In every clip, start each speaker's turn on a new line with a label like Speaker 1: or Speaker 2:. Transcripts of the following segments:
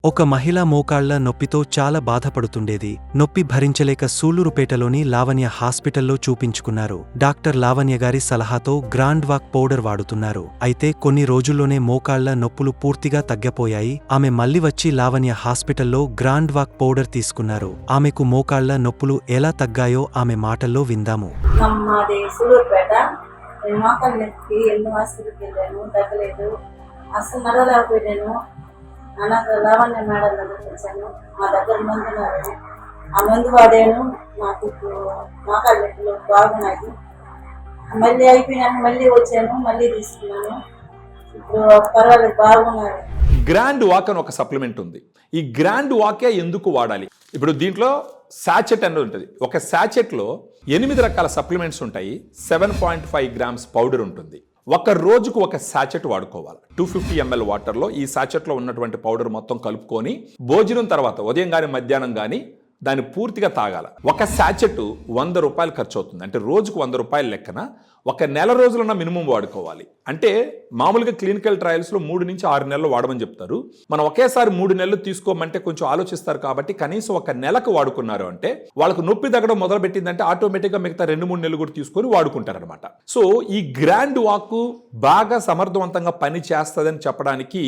Speaker 1: ఒక మహిళ మోకాళ్ల నొప్పితో చాలా బాధపడుతుండేది. నొప్పి భరించలేక సూళ్లూరుపేటలోని లావణ్య హాస్పిటల్లో చూపించుకున్నారు. డాక్టర్ లావణ్య గారి సలహాతో గ్రాండ్ వాక్ పౌడర్ వాడుతున్నారు. అయితే కొన్ని రోజుల్లోనే మోకాళ్ల నొప్పులు పూర్తిగా తగ్గపోయాయి. ఆమె మళ్లీ వచ్చి లావణ్య హాస్పిటల్లో గ్రాండ్ వాక్ పౌడర్ తీసుకున్నారు. ఆమెకు మోకాళ్ల నొప్పులు ఎలా తగ్గాయో ఆమె మాటల్లో విందాము.
Speaker 2: మాది సూళ్ళూరుపేట. నేను మోకాళ్ళ నొప్పికి ఎన్నో హాస్పిటల్కి వెళ్ళాను, తగ్గలేదు. అసలు నడవలేకపోయాను. నాకు లావణ్య మేడం దగ్గరికి వచ్చాను. మా దగ్గర మందు ఉన్నారు. ఆ మందు వాడాను. నాకు ఇప్పుడు మోకాళ్ళ నొప్పులు బాగున్నాయి. మళ్ళీ అయిపోయినాక మళ్ళీ వచ్చాను, మళ్ళీ తీసుకున్నాను. ఇప్పుడు పర్వాలేదు, బాగున్నారు.
Speaker 3: గ్రాండ్ వాక్ అని ఒక సప్లిమెంట్ ఉంది. ఈ గ్రాండ్ వాకే ఎందుకు వాడాలి? ఇప్పుడు దీంట్లో సాచెట్ అనేది ఉంటుంది. ఒక సాచెట్లో 8 రకాల సప్లిమెంట్స్ ఉంటాయి. 7.5 గ్రామ్స్ పౌడర్ ఉంటుంది. ఒక రోజుకు ఒక సాచెట్ వాడుకోవాలి. 250 ml వాటర్లో ఈ సాచెట్లో ఉన్నటువంటి పౌడర్ మొత్తం కలుపుకొని భోజనం తర్వాత ఉదయం కానీ మధ్యాహ్నం కానీ దాన్ని పూర్తిగా తాగాల. ఒక సాచెట్ 100 రూపాయలు ఖర్చు అవుతుంది. అంటే రోజుకు 100 రూపాయల లెక్కన ఒక నెల రోజులన్న మినిమం వాడుకోవాలి. అంటే మామూలుగా క్లినికల్ ట్రయల్స్లో 3 నుంచి 6 నెలలు వాడమని చెప్తారు. మనం ఒకేసారి 3 నెలలు తీసుకోమంటే కొంచెం ఆలోచిస్తారు. కాబట్టి కనీసం ఒక నెలకు వాడుకున్నారు అంటే వాళ్ళకు నొప్పి తగ్గడం మొదలు పెట్టిందంటే ఆటోమేటిక్గా మిగతా 2-3 నెలలు కూడా తీసుకొని వాడుకుంటారనమాట. సో ఈ గ్రాండ్ వాక్ బాగా సమర్థవంతంగా పని చేస్తుందని చెప్పడానికి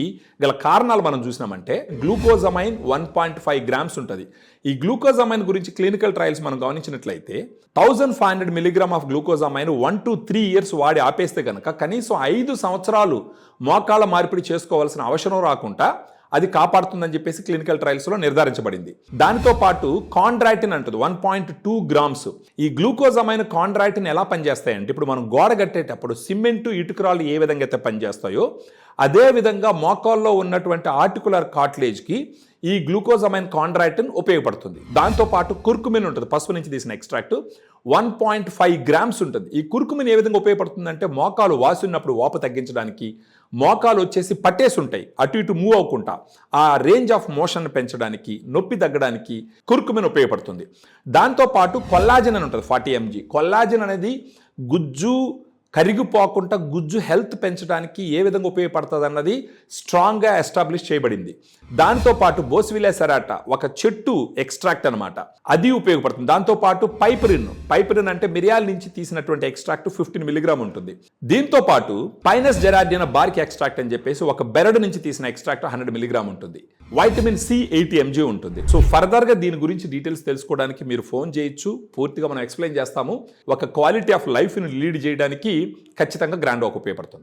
Speaker 3: గల కారణాలు మనం చూసినామంటే గ్లూకోజమైన్ 1.5 గ్రామ్స్ ఉంటుంది. ఈ గ్లూకోజమైన్ గురించి క్లినికల్ ట్రయల్స్ మనం గమనించినట్లయితే 1500 milligram of glucosamine 1 to 3 years వాడి ఆపేస్తే కనుక కనీసం 5 సంవత్సరాలు మోకాళ్ళ మార్పిడి చేసుకోవాల్సిన అవసరం రాకుండా అది కాపాడుతుందని చెప్పేసి క్లినికల్ ట్రయల్స్లో నిర్ధారించబడింది. దానితో పాటు కాండ్రాటిన్ అంటుంది 1.2 గ్రామ్స్. ఈ గ్లూకోజమైన్ కాండ్రాటిన్ ఎలా పనిచేస్తాయంటే ఇప్పుడు మనం గోడ కట్టేటప్పుడు సిమెంటు ఇటుకరాలు ఏ విధంగా అయితే పనిచేస్తాయో అదే విధంగా మోకాల్లో ఉన్నటువంటి ఆర్టికులర్ కార్టిలేజ్కి ఈ గ్లూకోజమైన్ కాండ్రాటిన్ ఉపయోగపడుతుంది. దాంతోపాటు కుర్కుమిన్ ఉంటుంది, పసుపు నుంచి తీసిన ఎక్స్ట్రాక్ట్ 1.5 గ్రామ్స్ ఉంటుంది. ఈ కుర్కుమిన్ ఏ విధంగా ఉపయోగపడుతుందంటే మోకాలు వాసి ఉన్నప్పుడు వాపు తగ్గించడానికి, మోకాలు వచ్చేసి పట్టేసి ఉంటాయి అటు ఇటు మూవ్ అవ్వకుండా ఆ రేంజ్ ఆఫ్ మోషన్ పెంచడానికి, నొప్పి తగ్గడానికి కుర్కుమిన్ ఉపయోగపడుతుంది. దాంతోపాటు కొల్లాజన్ అని ఉంటుంది 40 mg. కొల్లాజన్ అనేది గుజ్జు కరిగిపోకుండా గుజ్జు హెల్త్ పెంచడానికి ఏ విధంగా ఉపయోగపడుతుంది అన్నది స్ట్రాంగ్గా ఎస్టాబ్లిష్ చేయబడింది. దాంతోపాటు బోస్విలా సెరాటా ఒక చెట్టు ఎక్స్ట్రాక్ట్ అనమాట, అది ఉపయోగపడుతుంది. దాంతోపాటు పైపరిన్ అంటే మిరియాల నుంచి తీసినటువంటి ఎక్స్ట్రాక్ట్ 15 మిలీగ్రామ్ ఉంటుంది. దీంతో పాటు పైనస్ జెరాడియన బార్క్ ఎక్స్ట్రాక్ట్ అని చెప్పేసి ఒక బెరడు నుంచి తీసిన ఎక్స్ట్రాక్ట్ 100 మిలీగ్రామ్ ఉంటుంది. వైటమిన్ సి 80 mg ఉంటుంది. సో ఫర్దర్గా దీని గురించి డీటెయిల్స్ తెలుసుకోవడానికి మీరు ఫోన్ చేయొచ్చు. పూర్తిగా మనం ఎక్స్ప్లెయిన్ చేస్తాము. ఒక క్వాలిటీ ఆఫ్ లైఫ్ని లీడ్ చేయడానికి ఖచ్చితంగా గ్రాండ్ వాక్ ఉపయోగపడుతుంది.